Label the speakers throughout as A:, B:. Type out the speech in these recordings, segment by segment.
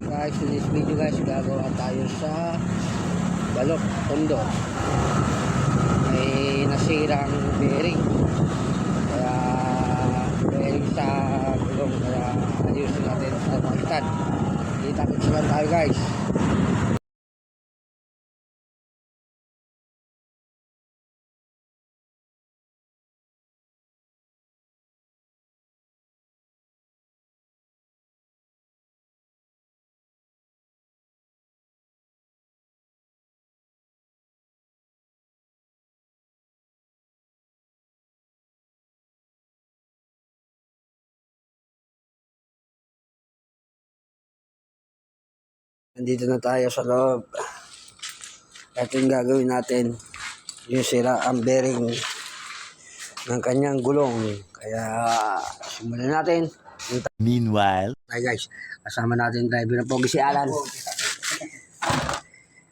A: Guys, in this video guys, gagawa tayo sa Balok, Tondo. May nasirang bearing. Kaya bearing sa gulong, kaya ayusin natin sa palitan. Kita-kita lang tayo guys. Nandito na tayo sa loob. Ito yung gagawin natin. Yung sira ang bearing ng kanyang gulong. Kaya simulan natin.
B: Meanwhile,
A: Hi guys, kasama natin yung driver ng Pogi si Alan.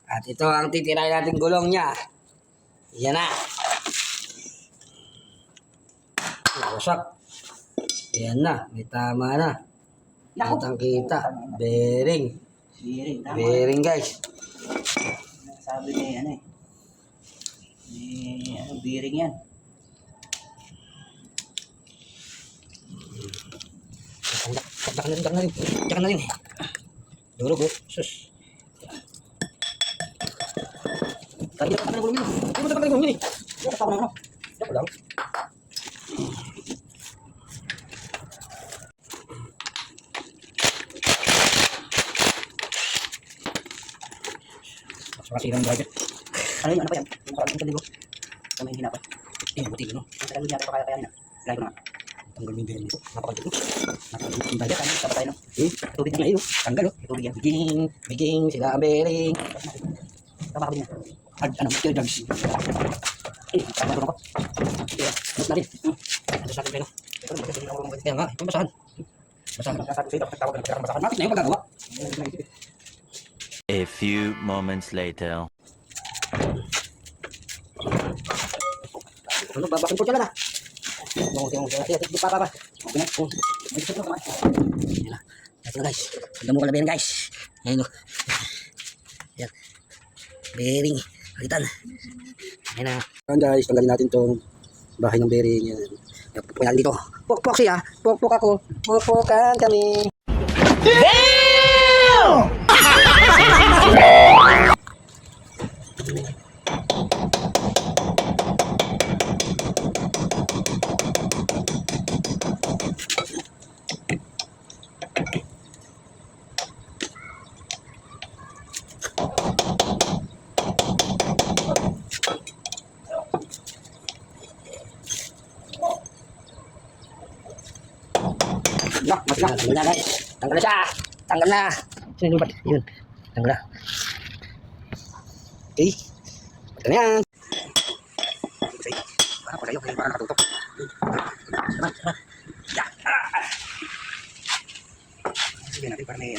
A: At ito ang titirahin natin gulong niya. Yan na. Wasak. Yan na, may tama na. Kitang kita. Bearing. Bearing guys.
C: Sabi ni ano eh. Bearing yan.
A: Diyan na rin. Durog oh. Sus. Tadi ka na gulong yun. Hindi mo na gulong yun eh. Yan ka na. Yan lang. Masirang driver.
C: Ano pa yan? Yung parang yung ko. Kami hindi na pa.
A: Buti no.
C: Ang tagal niya pa kaya na. Driver na.
A: Tanggal yung bearing ito. Napakagod.
C: Yung driver kami sa patay no.
A: Tubig na ngayon. Tanggal oh.
C: Tubig yan.
A: Biging sila ang bearing.
C: Tama ka din yan.
A: Ano, kill drugs.
C: Tama ko.
A: Mas na rin. Ano sa akin kayo? Kaya nga, ito basahan. Basahan. Bakit na yung magagawa?
B: a few moments later.
A: Ano, babakin ko dyan na. Tingnan pa. Okay na. Yan na. Ito na guys. Tignan mo ka na bearing guys. Ayan o. Yan. Bearing. Palitan. Ayan na. Ayan guys, tanggalin natin itong bahay ng bearing. Yan. Pukpukan natin dito. Pukpuk siya. Pukpuk ako. Pukpukan kami. Damn! No, tanggal na guys. Tanggal na siya. Tanggal na. Sino yung bat? Yun. Tanggal na. Okay. Ito na yan. Parang pala yun. Parang nakatutok. Sama. Ya. Sige natin para may...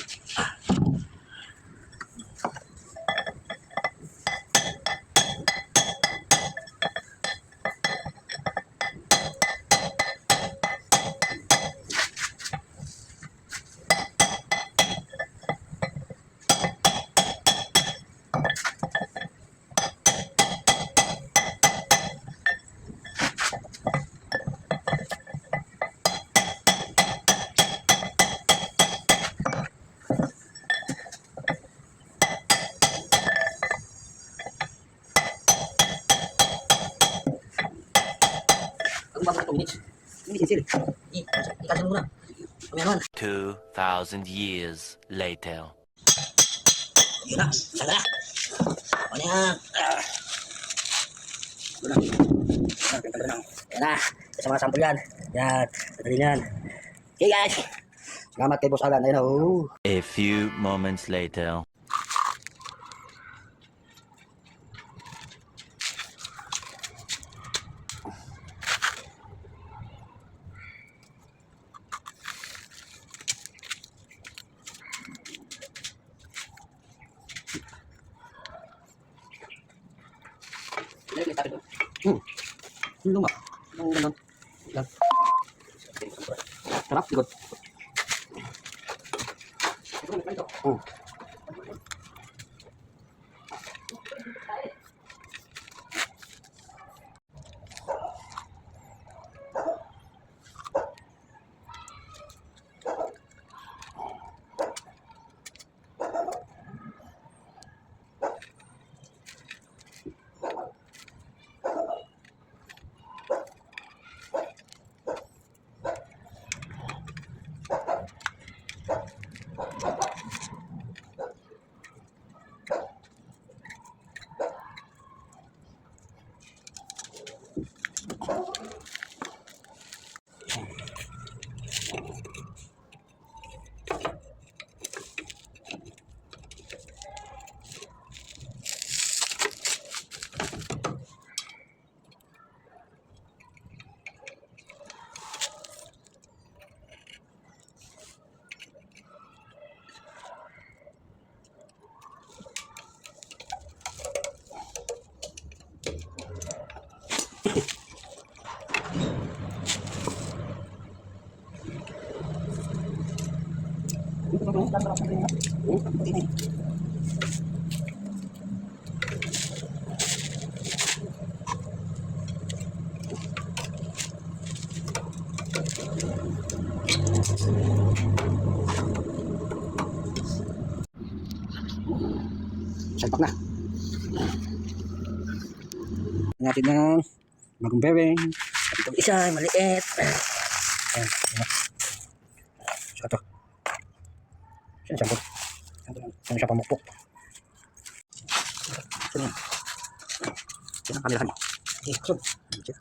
A: Ikasin muna.
B: 2,000 years later.
A: Yun na. Saan na? Ano yan? Ito lang. Ito lang. Yan na. Sa mga sample yan. Yan. Madali yan. Okay guys. Salamat kay Boss Alan. Ayun na. Oh.
B: A few moments later.
A: Yung luma. Yung ganon. Yan. Sarap. Likod. Oh. Salpak na. Natin ng bagong bearing. At itong isa, maliit. Ayan. Saka ito. Saan siya po? Saan siya pamukpok? Saan yan? Saan ang kamerahan? Eh, saan? Saan?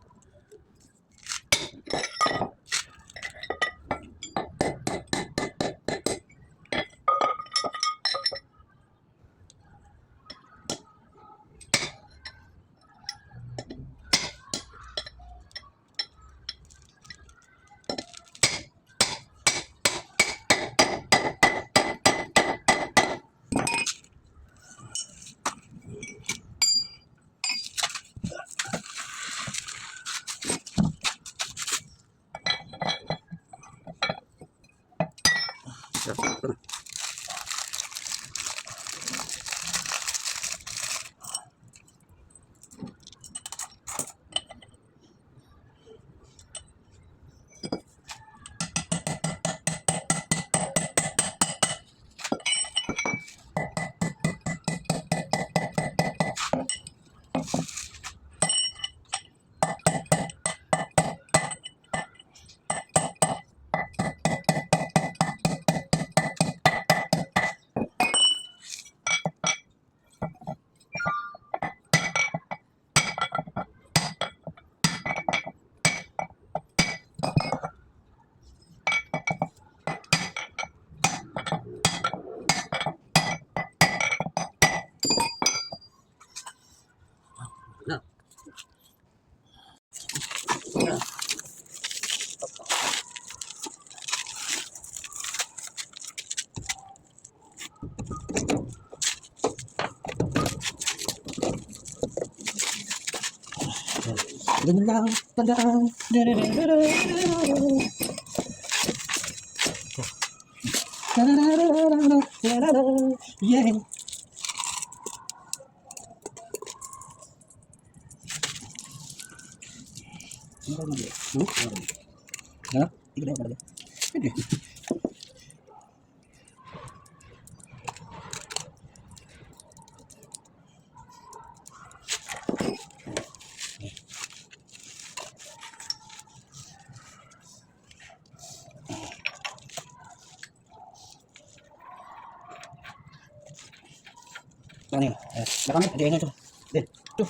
A: Ganun lang, tandaan. Yeah. Ano? Tignan mo talaga. Pwede. Ano yun? Baka may, hindi ito. Din. Ito.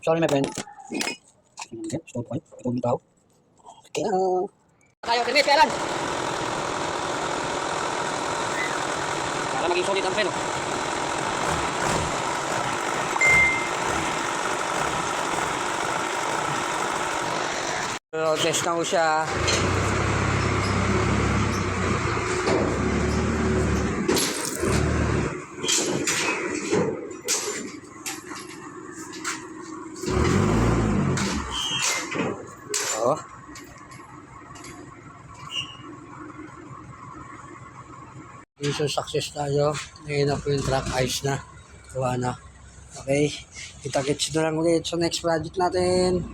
A: Sorry, my friend. Okay, stop point. Ito yung tao. Okay na. Tayo, tinis, kailan? Para maging solid ang preno. So, test na ko siya. Oh. Mission success tayo. Ngayon na po yung truck. Ayos na. Kuha na. Okay. Kita-kits na lang ulit sa next project natin.